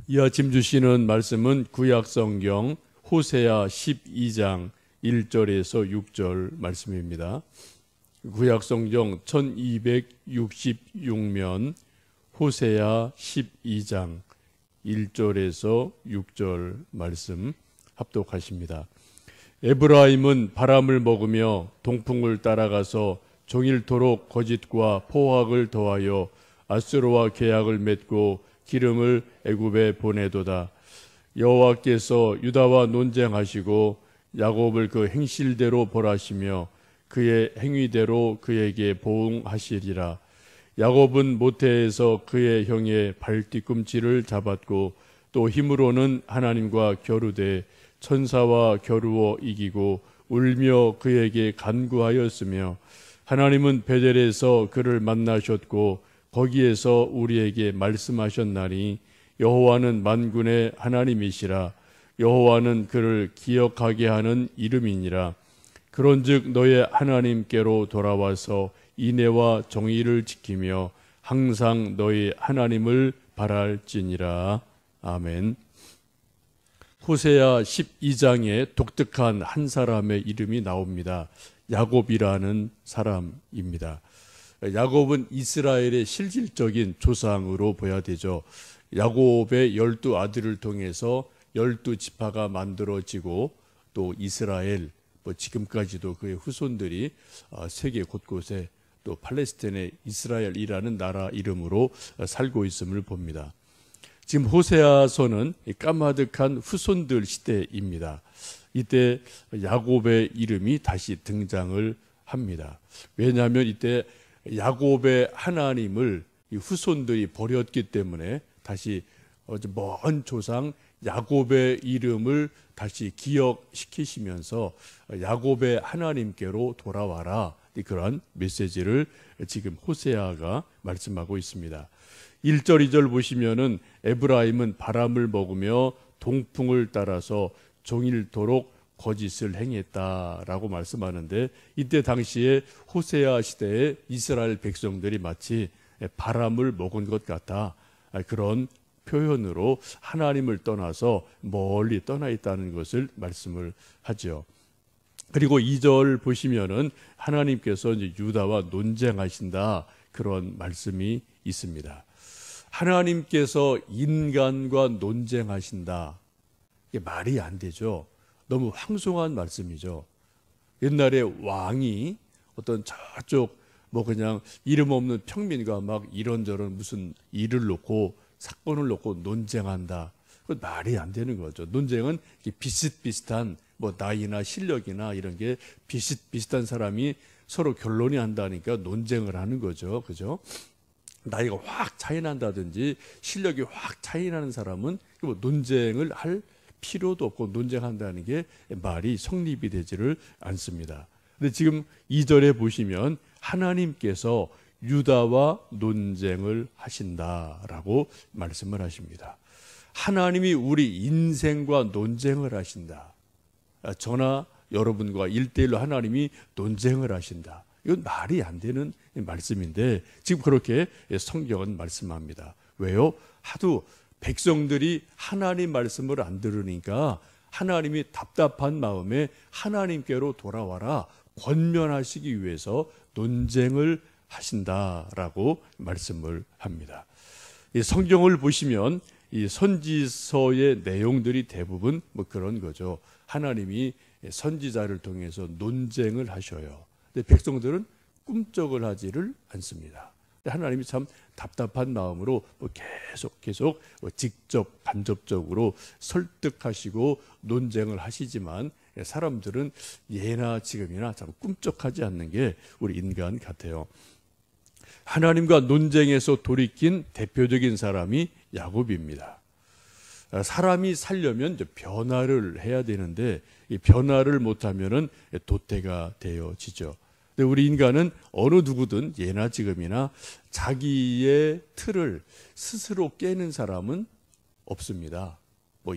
이 아침 주시는 말씀은 구약성경 호세아 12장 1절에서 6절 말씀입니다. 구약성경 1266면 호세아 12장 1절에서 6절 말씀 합독하십니다. 에브라임은 바람을 먹으며 동풍을 따라가서 종일토록 거짓과 포악을 더하여 아수르와 계약을 맺고 기름을 애굽에 보내도다. 여호와께서 유다와 논쟁하시고 야곱을 그 행실대로 벌하시며 그의 행위대로 그에게 보응하시리라. 야곱은 모태에서 그의 형의 발뒤꿈치를 잡았고 또 힘으로는 하나님과 겨루되 천사와 겨루어 이기고 울며 그에게 간구하였으며 하나님은 베델에서 그를 만나셨고 거기에서 우리에게 말씀하셨나니 여호와는 만군의 하나님이시라. 여호와는 그를 기억하게 하는 이름이니라. 그런즉 너의 하나님께로 돌아와서 인애와 정의를 지키며 항상 너희 하나님을 바랄지니라. 아멘. 호세아 12장에 독특한 한 사람의 이름이 나옵니다. 야곱이라는 사람입니다. 야곱은 이스라엘의 실질적인 조상으로 보아야 되죠. 야곱의 12 아들을 통해서 12지파가 만들어지고 또 이스라엘, 지금까지도 그의 후손들이 세계 곳곳에 또 팔레스타인의 이스라엘이라는 나라 이름으로 살고 있음을 봅니다. 지금 호세아서는 까마득한 후손들 시대입니다. 이때 야곱의 이름이 다시 등장을 합니다. 왜냐하면 이때 야곱의 하나님을 후손들이 버렸기 때문에 다시 먼 조상 야곱의 이름을 다시 기억시키시면서 야곱의 하나님께로 돌아와라, 그러한 메시지를 지금 호세아가 말씀하고 있습니다. 1절 2절 보시면은 에브라임은 바람을 먹으며 동풍을 따라서 종일토록 거짓을 행했다라고 말씀하는데, 이때 당시에 호세아 시대에 이스라엘 백성들이 마치 바람을 먹은 것 같다, 그런 표현으로 하나님을 떠나서 멀리 떠나 있다는 것을 말씀을 하죠. 그리고 2절 보시면은 하나님께서 이제 유다와 논쟁하신다, 그런 말씀이 있습니다. 하나님께서 인간과 논쟁하신다, 이게 말이 안 되죠. 너무 황송한 말씀이죠. 옛날에 왕이 어떤 저쪽 그냥 이름 없는 평민과 막 이런저런 무슨 일을 놓고 사건을 놓고 논쟁한다, 그 말이 안 되는 거죠. 논쟁은 비슷비슷한 나이나 실력이나 이런 게 비슷비슷한 사람이 서로 결론이 한다니까 논쟁을 하는 거죠. 그죠? 나이가 확 차이 난다든지 실력이 확 차이 나는 사람은 논쟁을 할 필요도 없고 논쟁한다는 게 말이 성립이 되지를 않습니다. 근데 지금 2절에 보시면 하나님께서 유다와 논쟁을 하신다라고 말씀을 하십니다. 하나님이 우리 인생과 논쟁을 하신다. 저나 여러분과 1대1로 하나님이 논쟁을 하신다. 이건 말이 안 되는 말씀인데 지금 그렇게 성경은 말씀합니다. 왜요? 하도 백성들이 하나님 말씀을 안 들으니까 하나님이 답답한 마음에 하나님께로 돌아와라, 권면하시기 위해서 논쟁을 하신다라고 말씀을 합니다. 이 성경을 보시면 이 선지서의 내용들이 대부분 그런 거죠. 하나님이 선지자를 통해서 논쟁을 하셔요. 근데 백성들은 꿈쩍을 하지를 않습니다. 하나님이 참 답답한 마음으로 계속 직접 간접적으로 설득하시고 논쟁을 하시지만 사람들은 예나 지금이나 참 꿈쩍하지 않는 게 우리 인간 같아요. 하나님과 논쟁에서 돌이킨 대표적인 사람이 야곱입니다. 사람이 살려면 이제 변화를 해야 되는데 이 변화를 못하면은 도태가 되어지죠. 근데 우리 인간은 어느 누구든 예나 지금이나 자기의 틀을 스스로 깨는 사람은 없습니다.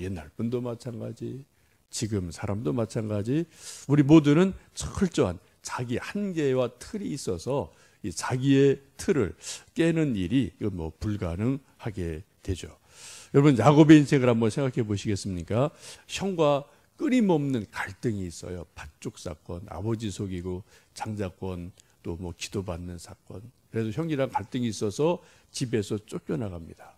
옛날 분도 마찬가지, 지금 사람도 마찬가지, 우리 모두는 철저한 자기 한계와 틀이 있어서 이 자기의 틀을 깨는 일이 불가능하게 되죠. 여러분 야곱의 인생을 한번 생각해 보시겠습니까? 형과 끊임없는 갈등이 있어요. 팥죽 사건, 아버지 속이고 장자권, 또 뭐 기도받는 사건. 그래서 형이랑 갈등이 있어서 집에서 쫓겨나갑니다.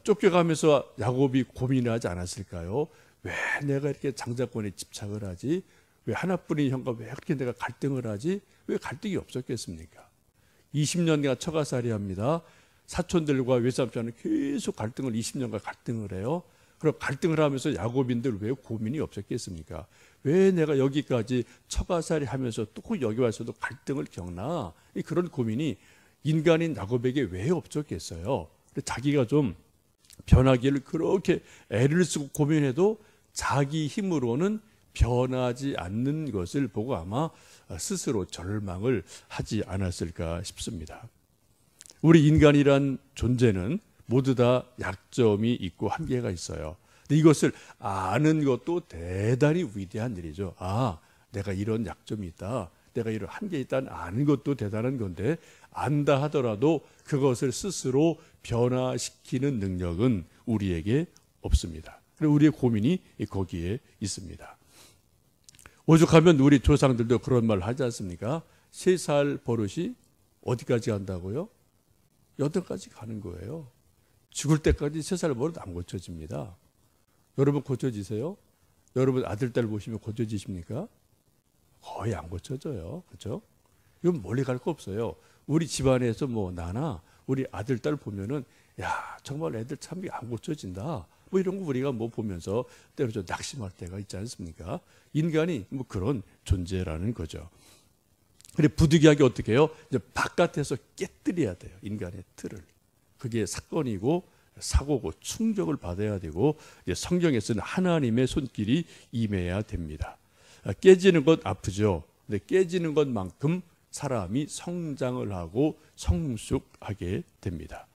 쫓겨가면서 야곱이 고민하지 않았을까요? 왜 내가 이렇게 장자권에 집착을 하지? 왜 하나뿐인 형과 왜 그렇게 내가 갈등을 하지? 왜 갈등이 없었겠습니까? 20년간 처가살이 합니다. 사촌들과 외삼촌은 계속 갈등을 20년간 갈등을 해요. 그럼 갈등을 하면서 야곱인들 왜 고민이 없었겠습니까? 왜 내가 여기까지 처가살이 하면서 또 여기 와서도 갈등을 겪나? 그런 고민이 인간인 야곱에게 왜 없었겠어요? 자기가 좀 변하기를 그렇게 애를 쓰고 고민해도 자기 힘으로는 변하지 않는 것을 보고 아마 스스로 절망을 하지 않았을까 싶습니다. 우리 인간이란 존재는 모두 다 약점이 있고 한계가 있어요. 근데 이것을 아는 것도 대단히 위대한 일이죠. 내가 이런 약점이 있다. 내가 이런 한계 있다는 아는 것도 대단한 건데 안다 하더라도 그것을 스스로 변화시키는 능력은 우리에게 없습니다. 그리고 우리의 고민이 거기에 있습니다. 오죽하면 우리 조상들도 그런 말 하지 않습니까? 3살 버릇이 어디까지 간다고요? 8까지 가는 거예요. 죽을 때까지 3살 버릇 안 고쳐집니다. 여러분 고쳐지세요? 여러분 아들, 딸 보시면 고쳐지십니까? 거의 안 고쳐져요. 그렇죠? 이건 멀리 갈 거 없어요. 우리 집안에서 뭐 나나 우리 아들, 딸 보면은 야 정말 애들 참 안 고쳐진다. 뭐 이런 거 우리가 뭐 보면서 때로 낙심할 때가 있지 않습니까? 인간이 뭐 그런 존재라는 거죠. 그래 부득이하게 어떻게 해요? 이제 바깥에서 깨뜨려야 돼요. 인간의 틀을. 그게 사건이고 사고고 충격을 받아야 되고 이제 성경에서는 하나님의 손길이 임해야 됩니다. 깨지는 것 아프죠. 근데 깨지는 것만큼 사람이 성장을 하고 성숙하게 됩니다.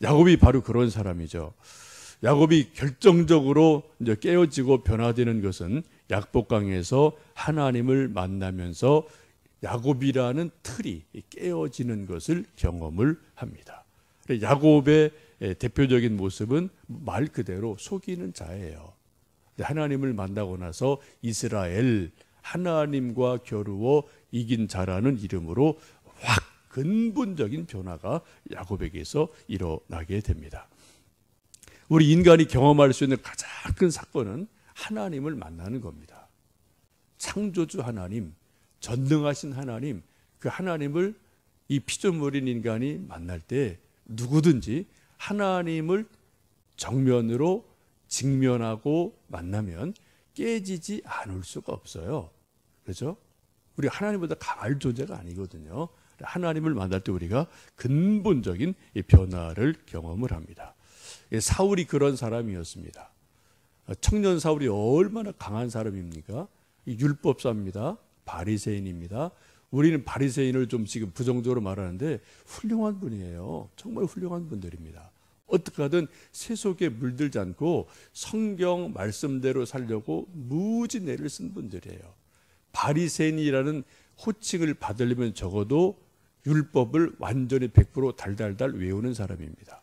야곱이 바로 그런 사람이죠. 야곱이 결정적으로 이제 깨어지고 변화되는 것은 약복강에서 하나님을 만나면서 야곱이라는 틀이 깨어지는 것을 경험을 합니다. 야곱의 대표적인 모습은 말 그대로 속이는 자예요. 하나님을 만나고 나서 이스라엘, 하나님과 겨루어 이긴 자라는 이름으로 확 근본적인 변화가 야곱에게서 일어나게 됩니다. 우리 인간이 경험할 수 있는 가장 큰 사건은 하나님을 만나는 겁니다. 창조주 하나님, 전능하신 하나님, 그 하나님을 이 피조물인 인간이 만날 때 누구든지 하나님을 정면으로 직면하고 만나면 깨지지 않을 수가 없어요. 그렇죠? 우리 하나님보다 강할 존재가 아니거든요. 하나님을 만날 때 우리가 근본적인 변화를 경험을 합니다. 사울이 그런 사람이었습니다. 청년 사울이 얼마나 강한 사람입니까? 율법사입니다. 바리새인입니다. 우리는 바리새인을 좀 지금 부정적으로 말하는데 훌륭한 분이에요. 정말 훌륭한 분들입니다. 어떻게 하든 세속에 물들지 않고 성경 말씀대로 살려고 무지 애를 쓴 분들이에요. 바리새인이라는 호칭을 받으려면 적어도 율법을 완전히 100% 달달달 외우는 사람입니다.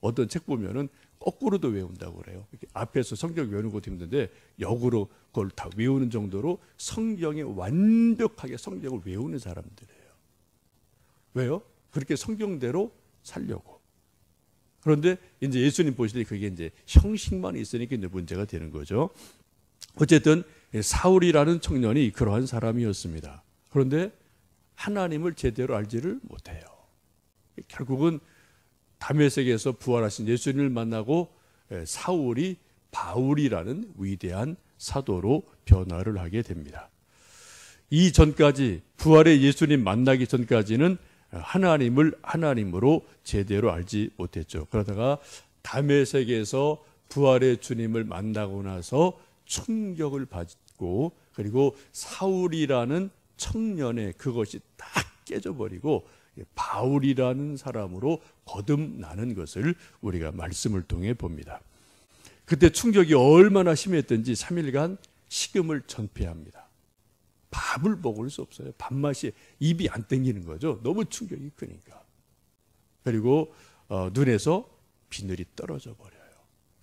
어떤 책 보면은 거꾸로도 외운다고 그래요. 이렇게 앞에서 성경 외우는 것도 힘든데 역으로 그걸 다 외우는 정도로 성경에 완벽하게 성경을 외우는 사람들이에요. 왜요? 그렇게 성경대로 살려고. 그런데 이제 예수님 보실 때 그게 이제 형식만 있으니까 이제 문제가 되는 거죠. 어쨌든 사울이라는 청년이 그러한 사람이었습니다. 그런데 하나님을 제대로 알지를 못해요. 결국은 다메섹에서 부활하신 예수님을 만나고 사울이 바울이라는 위대한 사도로 변화를 하게 됩니다. 이 전까지 부활의 예수님 만나기 전까지는 하나님을 하나님으로 제대로 알지 못했죠. 그러다가 다메섹에서 부활의 주님을 만나고 나서 충격을 받고 그리고 사울이라는 청년의 그것이 딱 깨져버리고 바울이라는 사람으로 거듭나는 것을 우리가 말씀을 통해 봅니다. 그때 충격이 얼마나 심했던지 3일간 식음을 전폐합니다. 밥을 먹을 수 없어요. 밥맛이 입이 안 땡기는 거죠. 너무 충격이 크니까. 그리고 눈에서 비늘이 떨어져 버려요.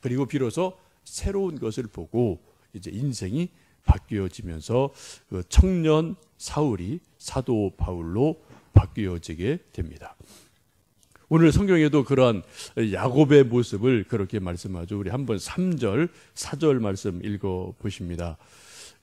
그리고 비로소 새로운 것을 보고 이제 인생이 바뀌어지면서 그 청년 사울이 사도 바울로 바뀌어지게 됩니다. 오늘 성경에도 그러한 야곱의 모습을 그렇게 말씀하죠. 우리 한번 3절, 4절 말씀 읽어 보십니다.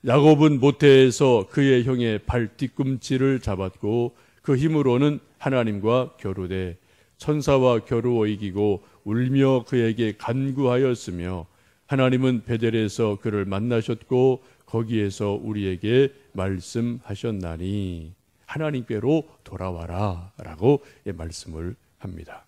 야곱은 모태에서 그의 형의 발 뒤꿈치를 잡았고 그 힘으로는 하나님과 겨루되 천사와 겨루어 이기고 울며 그에게 간구하였으며 하나님은 베델에서 그를 만나셨고 거기에서 우리에게 말씀하셨나니 하나님께로 돌아와라 라고 말씀을 합니다.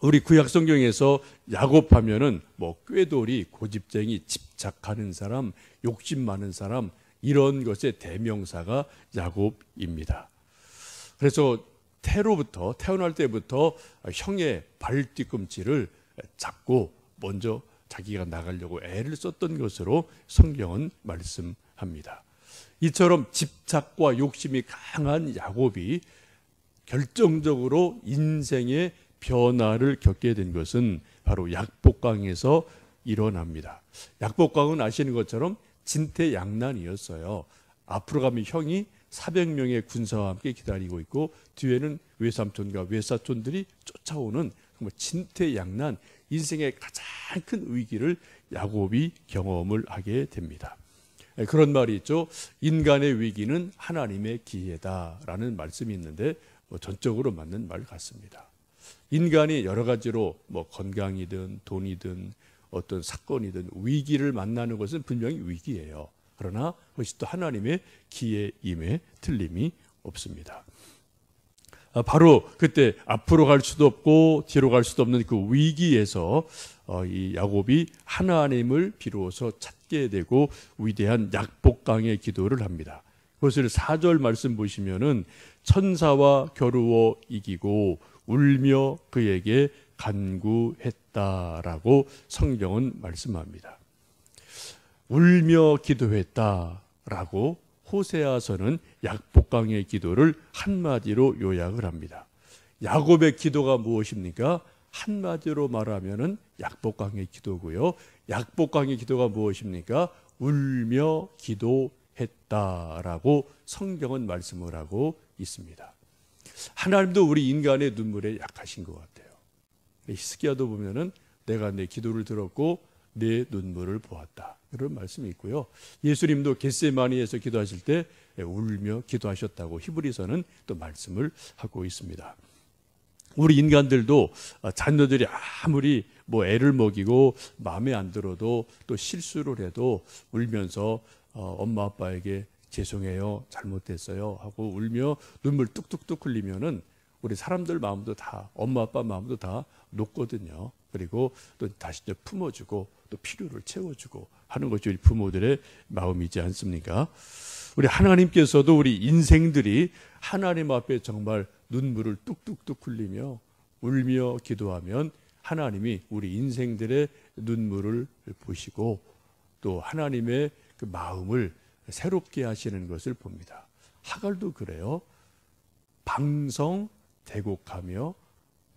우리 구약 성경에서 야곱 하면은 뭐 꾀돌이, 고집쟁이, 집착하는 사람, 욕심 많은 사람, 이런 것의 대명사가 야곱입니다. 그래서 태어날 때부터 형의 발 뒤꿈치를 잡고 먼저 자기가 나가려고 애를 썼던 것으로 성경은 말씀합니다. 이처럼 집착과 욕심이 강한 야곱이 결정적으로 인생의 변화를 겪게 된 것은 바로 약복강에서 일어납니다. 약복강은 아시는 것처럼 진퇴양난이었어요. 앞으로 가면 형이 400명의 군사와 함께 기다리고 있고 뒤에는 외삼촌과 외사촌들이 쫓아오는 진퇴양난, 인생의 가장 큰 위기를 야곱이 경험을 하게 됩니다. 그런 말이 있죠. 인간의 위기는 하나님의 기회다라는 말씀이 있는데 전적으로 맞는 말 같습니다. 인간이 여러 가지로 건강이든 돈이든 어떤 사건이든 위기를 만나는 것은 분명히 위기예요. 그러나 그것이 또 하나님의 기회임에 틀림이 없습니다. 바로 그때 앞으로 갈 수도 없고 뒤로 갈 수도 없는 그 위기에서 이 야곱이 하나님을 비로소 찾게 되고 위대한 약복강의 기도를 합니다. 그것을 4절 말씀 보시면은 천사와 겨루어 이기고 울며 그에게 간구했다라고 성경은 말씀합니다. 울며 기도했다라고 호세아서는 약복강의 기도를 한마디로 요약을 합니다. 야곱의 기도가 무엇입니까? 한마디로 말하면은 약복강의 기도고요. 약복강의 기도가 무엇입니까? 울며 기도했다라고 성경은 말씀을 하고 있습니다. 하나님도 우리 인간의 눈물에 약하신 것 같아요. 히스기야도 보면은 내가 내 기도를 들었고 내 눈물을 보았다, 이런 말씀이 있고요. 예수님도 겟세마니에서 기도하실 때 울며 기도하셨다고 히브리서는 또 말씀을 하고 있습니다. 우리 인간들도 자녀들이 아무리 애를 먹이고 마음에 안 들어도 또 실수를 해도 울면서 엄마 아빠에게 죄송해요, 잘못했어요 하고 울며 눈물 뚝뚝뚝 흘리면은 우리 사람들 마음도 다, 엄마 아빠 마음도 다 녹거든요. 그리고 또 다시 품어주고 또 필요를 채워주고 하는 것이 우리 부모들의 마음이지 않습니까? 우리 하나님께서도 우리 인생들이 하나님 앞에 정말 눈물을 뚝뚝뚝 흘리며 울며 기도하면 하나님이 우리 인생들의 눈물을 보시고 또 하나님의 그 마음을 새롭게 하시는 것을 봅니다. 하갈도 그래요. 방성 대곡하며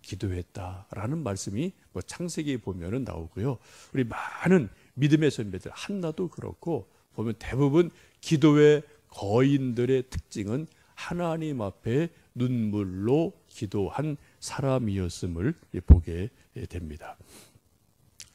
기도했다라는 말씀이 창세기에 보면은 나오고요. 우리 많은 믿음의 선배들 한나도 그렇고 보면 대부분 기도의 거인들의 특징은 하나님 앞에 눈물로 기도한 사람이었음을 보게 됩니다.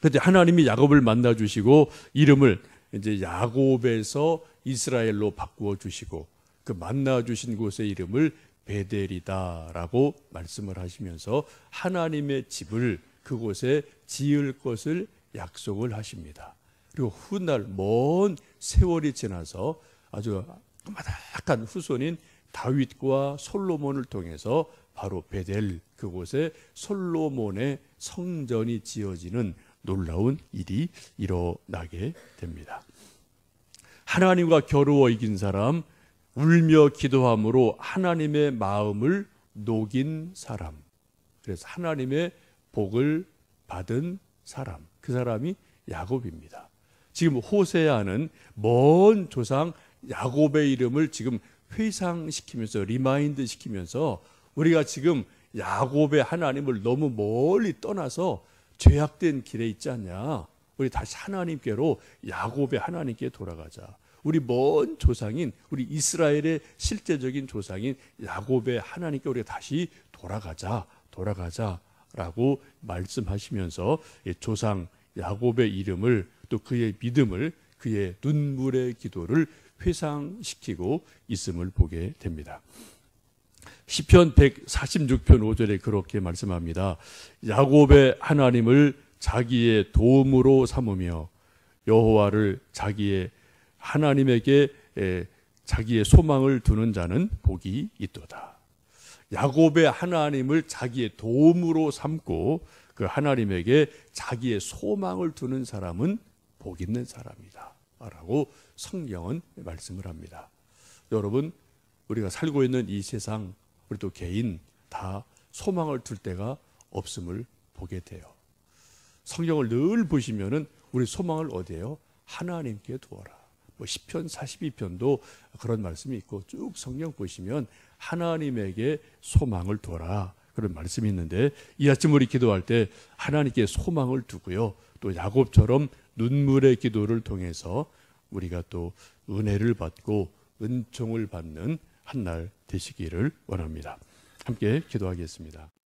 그런데 하나님이 야곱을 만나 주시고 이름을 이제 야곱에서 이스라엘로 바꾸어 주시고 그 만나 주신 곳의 이름을 베델이다라고 말씀을 하시면서 하나님의 집을 그곳에 지을 것을 약속을 하십니다. 그리고 훗날 먼 세월이 지나서 아주 까마득한 후손인 다윗과 솔로몬을 통해서 바로 베델 그곳에 솔로몬의 성전이 지어지는 놀라운 일이 일어나게 됩니다. 하나님과 겨루어 이긴 사람, 울며 기도함으로 하나님의 마음을 녹인 사람, 그래서 하나님의 복을 받은 사람, 그 사람이 야곱입니다. 지금 호세아는 먼 조상 야곱의 이름을 지금 회상시키면서 리마인드 시키면서 우리가 지금 야곱의 하나님을 너무 멀리 떠나서 죄악된 길에 있지 않냐. 우리 다시 하나님께로, 야곱의 하나님께 돌아가자. 우리 먼 조상인, 우리 이스라엘의 실제적인 조상인 야곱의 하나님께 우리가 다시 돌아가자라고 말씀하시면서 조상 야곱의 이름을, 또 그의 믿음을, 그의 눈물의 기도를 회상시키고 있음을 보게 됩니다. 시편 146편 5절에 그렇게 말씀합니다. 야곱의 하나님을 자기의 도움으로 삼으며 여호와를 자기의 하나님에게 자기의 소망을 두는 자는 복이 있도다. 야곱의 하나님을 자기의 도움으로 삼고 그 하나님에게 자기의 소망을 두는 사람은 복 있는 사람이다 라고 성경은 말씀을 합니다. 여러분, 우리가 살고 있는 이 세상, 우리 또 개인 다 소망을 둘 데가 없음을 보게 돼요. 성경을 늘 보시면은 우리 소망을 어디에요? 하나님께 두어라. 시편 42편도 그런 말씀이 있고, 쭉 성경 보시면 하나님에게 소망을 두어라 그런 말씀이 있는데, 이 아침 우리 기도할 때 하나님께 소망을 두고요, 또 야곱처럼 눈물의 기도를 통해서 우리가 또 은혜를 받고 은총을 받는 한 날 되시기를 원합니다. 함께 기도하겠습니다.